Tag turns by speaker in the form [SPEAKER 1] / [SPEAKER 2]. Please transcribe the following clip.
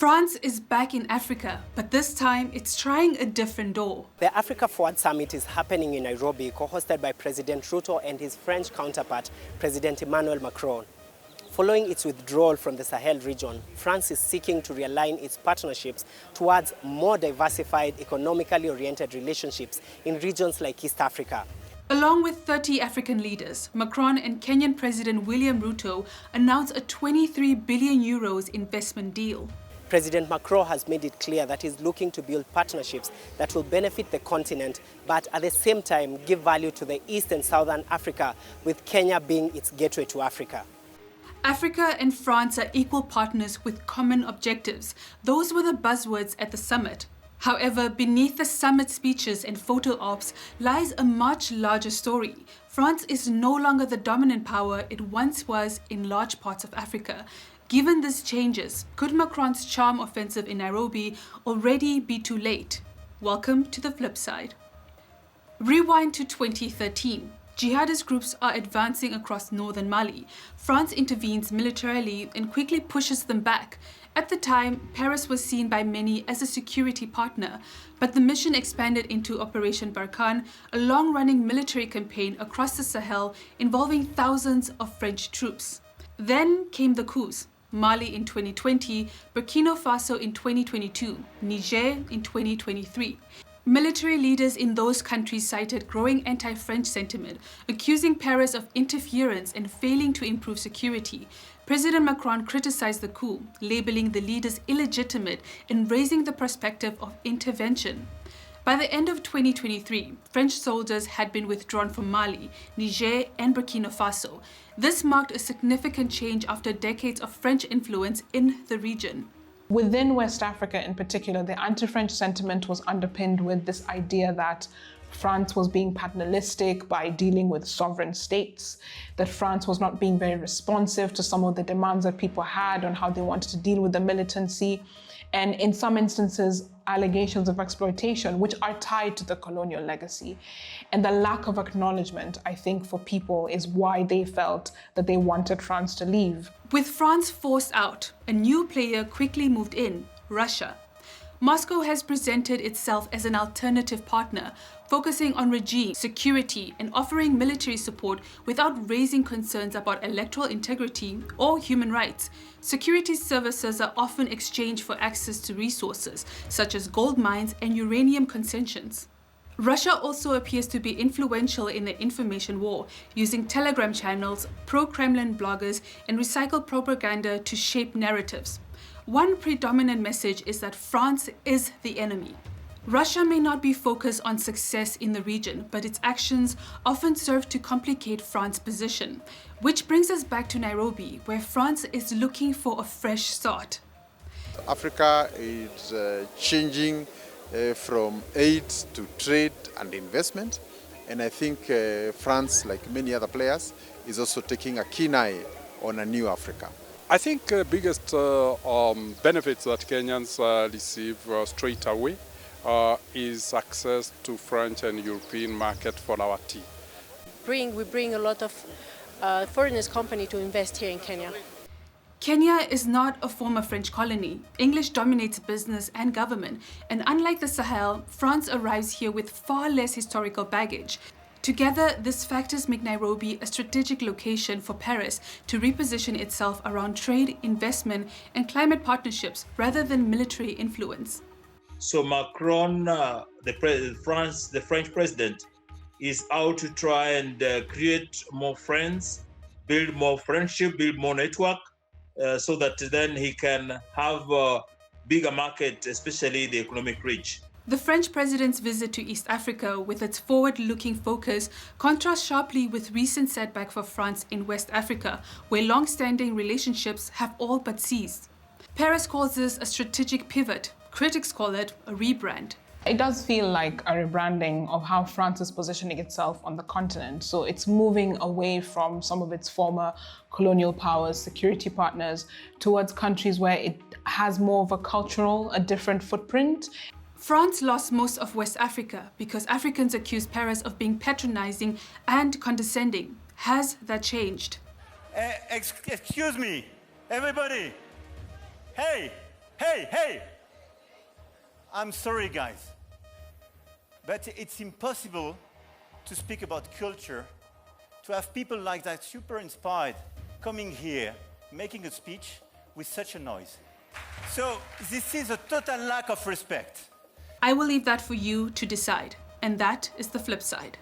[SPEAKER 1] France is back in Africa, but this time it's trying a different door.
[SPEAKER 2] The Africa Forward Summit is happening in Nairobi, co-hosted by President Ruto and his French counterpart, President Emmanuel Macron. Following its withdrawal from the Sahel region, France is seeking to realign its partnerships towards more diversified, economically oriented relationships in regions like East Africa.
[SPEAKER 1] Along with 30 African leaders, Macron and Kenyan President William Ruto announced a 23 billion euros investment deal.
[SPEAKER 2] President Macron has made it clear that he's looking to build partnerships that will benefit the continent, but at the same time give value to the East and Southern Africa, with Kenya being its gateway to Africa.
[SPEAKER 1] Africa and France are equal partners with common objectives. Those were the buzzwords at the summit. However, beneath the summit speeches and photo ops lies a much larger story. France is no longer the dominant power it once was in large parts of Africa. Given these changes, could Macron's charm offensive in Nairobi already be too late? Welcome to the flip side. Rewind to 2013. Jihadist groups are advancing across northern Mali. France intervenes militarily and quickly pushes them back. At the time, Paris was seen by many as a security partner, but the mission expanded into Operation Barkhane, a long-running military campaign across the Sahel involving thousands of French troops. Then came the coups. Mali in 2020, Burkina Faso in 2022, Niger in 2023. Military leaders in those countries cited growing anti-French sentiment, accusing Paris of interference and failing to improve security. President Macron criticized the coup, labeling the leaders illegitimate and raising the perspective of intervention. By the end of 2023, French soldiers had been withdrawn from Mali, Niger, and Burkina Faso. This marked a significant change after decades of French influence in the region.
[SPEAKER 3] Within West Africa in particular, the anti-French sentiment was underpinned with this idea that France was being paternalistic by dealing with sovereign states, that France was not being very responsive to some of the demands that people had on how they wanted to deal with the militancy, and in some instances, allegations of exploitation, which are tied to the colonial legacy. And the lack of acknowledgement, I think, for people is why they felt that they wanted France to leave.
[SPEAKER 1] With France forced out, a new player quickly moved in, Russia. Moscow has presented itself as an alternative partner, focusing on regime, security, and offering military support without raising concerns about electoral integrity or human rights. Security services are often exchanged for access to resources, such as gold mines and uranium concessions. Russia also appears to be influential in the information war, using Telegram channels, pro-Kremlin bloggers, and recycled propaganda to shape narratives. One predominant message is that France is the enemy. Russia may not be focused on success in the region, but its actions often serve to complicate France's position. Which brings us back to Nairobi, where France is looking for a fresh start.
[SPEAKER 4] Africa is changing from aid to trade and investment, and I think France, like many other players, is also taking a keen eye on a new Africa.
[SPEAKER 5] I think the biggest benefits that Kenyans receive straight away is access to French and European market for our tea.
[SPEAKER 6] We bring a lot of foreigners company to invest here in Kenya.
[SPEAKER 1] Kenya is not a former French colony. English dominates business and government, and unlike the Sahel, France arrives here with far less historical baggage. Together, these factors make Nairobi a strategic location for Paris to reposition itself around trade, investment, and climate partnerships rather than military influence.
[SPEAKER 7] So Macron, the French president, is out to try and create more friends, build more friendship, build more network, so that then he can have a bigger market, especially the economic reach.
[SPEAKER 1] The French president's visit to East Africa, with its forward-looking focus, contrasts sharply with recent setback for France in West Africa, where long-standing relationships have all but ceased. Paris calls this a strategic pivot. Critics call it a rebrand.
[SPEAKER 3] It does feel like a rebranding of how France is positioning itself on the continent. So it's moving away from some of its former colonial powers, security partners, towards countries where it has more of a different footprint.
[SPEAKER 1] France lost most of West Africa because Africans accused Paris of being patronizing and condescending. Has that changed?
[SPEAKER 8] Excuse me, everybody. Hey, Hey! I'm sorry, guys, but it's impossible to speak about culture, to have people like that super inspired coming here, making a speech with such a noise. So this is a total lack of respect.
[SPEAKER 1] I will leave that for you to decide, and that is the flip side.